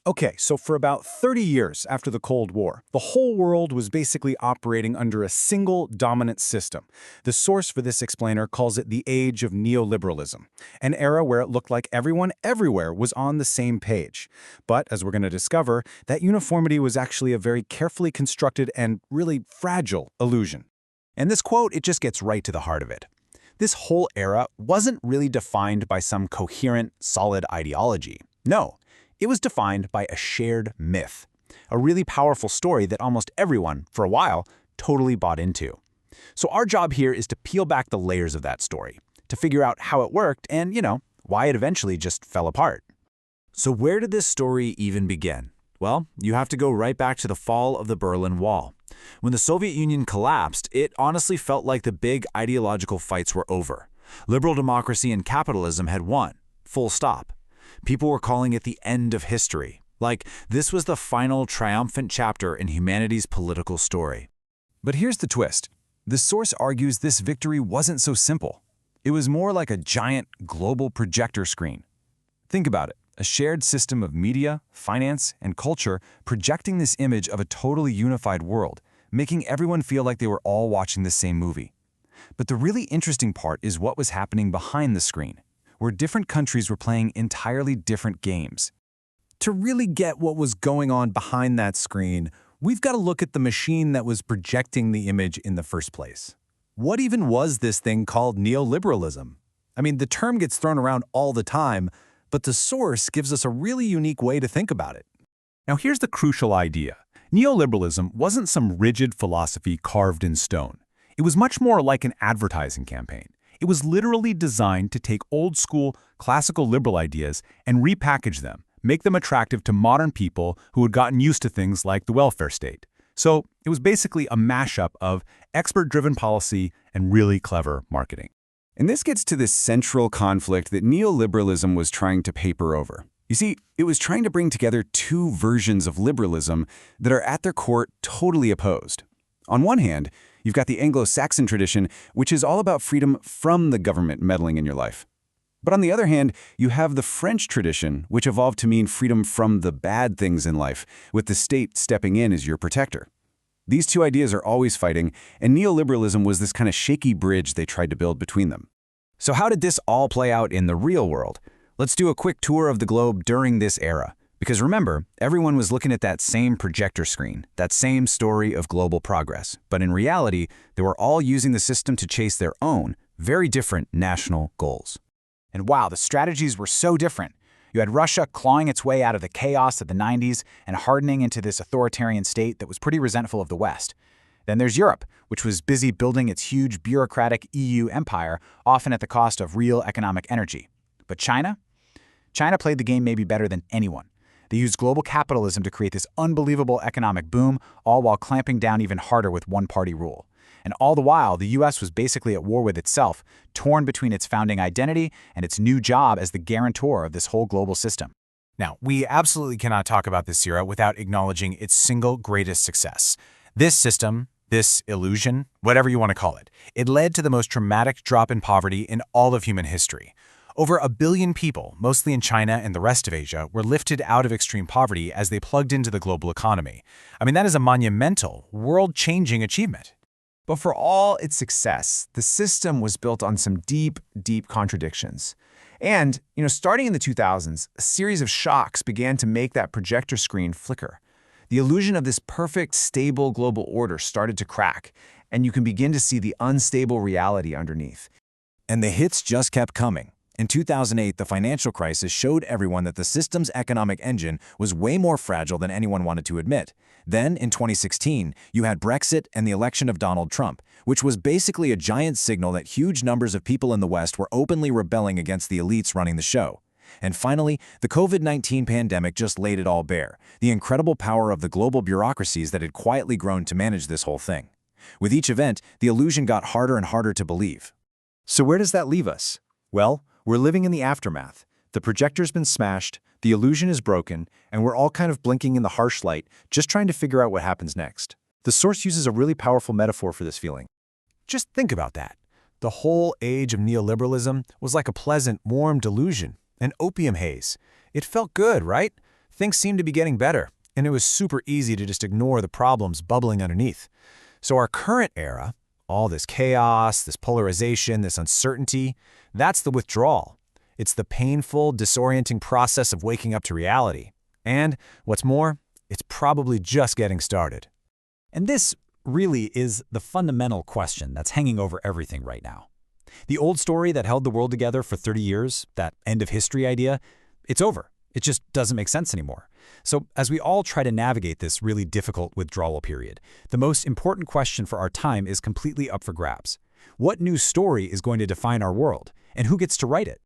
Okay, so for about 30 years after the Cold War, the whole world was basically operating under a single dominant system. The source for this explainer calls it the age of neoliberalism, an era where it looked like everyone everywhere was on the same page. But as we're going to discover, that uniformity was actually a very carefully constructed and really fragile illusion. And this quote, it just gets right to the heart of it. This whole era wasn't really defined by some coherent, solid ideology. No. It was defined by a shared myth, a really powerful story that almost everyone, for a while, totally bought into. So our job here is to peel back the layers of that story, to figure out how it worked and, why it eventually just fell apart. So where did this story even begin? Well, you have to go right back to the fall of the Berlin Wall. When the Soviet Union collapsed, it honestly felt like the big ideological fights were over. Liberal democracy and capitalism had won. Full stop. People were calling it the end of history. Like, this was the final triumphant chapter in humanity's political story. But here's the twist. The source argues this victory wasn't so simple. It was more like a giant global projector screen. Think about it. A shared system of media, finance, and culture projecting this image of a totally unified world, making everyone feel like they were all watching the same movie. But the really interesting part is what was happening behind the screen, where different countries were playing entirely different games. To really get what was going on behind that screen, we've got to look at the machine that was projecting the image in the first place. What even was this thing called neoliberalism? I mean, the term gets thrown around all the time, but the source gives us a really unique way to think about it. Now here's the crucial idea. Neoliberalism wasn't some rigid philosophy carved in stone. It was much more like an advertising campaign. It was literally designed to take old-school, classical liberal ideas and repackage them, make them attractive to modern people who had gotten used to things like the welfare state. So it was basically a mashup of expert-driven policy and really clever marketing. And this gets to this central conflict that neoliberalism was trying to paper over. You see, it was trying to bring together two versions of liberalism that are at their core totally opposed. On one hand, you've got the Anglo-Saxon tradition, which is all about freedom from the government meddling in your life. But on the other hand, you have the French tradition, which evolved to mean freedom from the bad things in life, with the state stepping in as your protector. These two ideas are always fighting, and neoliberalism was this kind of shaky bridge they tried to build between them. So how did this all play out in the real world? Let's do a quick tour of the globe during this era. Because remember, everyone was looking at that same projector screen, that same story of global progress. But in reality, they were all using the system to chase their own, very different national goals. And wow, the strategies were so different. You had Russia clawing its way out of the chaos of the 90s and hardening into this authoritarian state that was pretty resentful of the West. Then there's Europe, which was busy building its huge bureaucratic EU empire, often at the cost of real economic energy. But China? China played the game maybe better than anyone. They used global capitalism to create this unbelievable economic boom, all while clamping down even harder with one-party rule. And all the while, the US was basically at war with itself, torn between its founding identity and its new job as the guarantor of this whole global system. Now, we absolutely cannot talk about this era without acknowledging its single greatest success. This system, this illusion, whatever you want to call it, it led to the most dramatic drop in poverty in all of human history. Over 1 billion people, mostly in China and the rest of Asia, were lifted out of extreme poverty as they plugged into the global economy. I mean, that is a monumental, world-changing achievement. But for all its success, the system was built on some deep, deep contradictions. And, starting in the 2000s, a series of shocks began to make that projector screen flicker. The illusion of this perfect, stable global order started to crack, and you can begin to see the unstable reality underneath. And the hits just kept coming. In 2008, the financial crisis showed everyone that the system's economic engine was way more fragile than anyone wanted to admit. Then, in 2016, you had Brexit and the election of Donald Trump, which was basically a giant signal that huge numbers of people in the West were openly rebelling against the elites running the show. And finally, the COVID-19 pandemic just laid it all bare, the incredible power of the global bureaucracies that had quietly grown to manage this whole thing. With each event, the illusion got harder and harder to believe. So where does that leave us? Well, we're living in the aftermath. The projector's been smashed, the illusion is broken, and we're all kind of blinking in the harsh light, just trying to figure out what happens next. The source uses a really powerful metaphor for this feeling. Just think about that. The whole age of neoliberalism was like a pleasant, warm delusion, an opium haze. It felt good, right? things seemed to be getting better, and it was super easy to just ignore the problems bubbling underneath. So our current era, all this chaos, this polarization, this uncertainty, that's the withdrawal. It's the painful, disorienting process of waking up to reality. And, what's more, it's probably just getting started. And this really is the fundamental question that's hanging over everything right now. The old story that held the world together for 30 years, that end of history idea, it's over. It just doesn't make sense anymore. So as we all try to navigate this really difficult withdrawal period, the most important question for our time is completely up for grabs. What new story is going to define our world, and who gets to write it?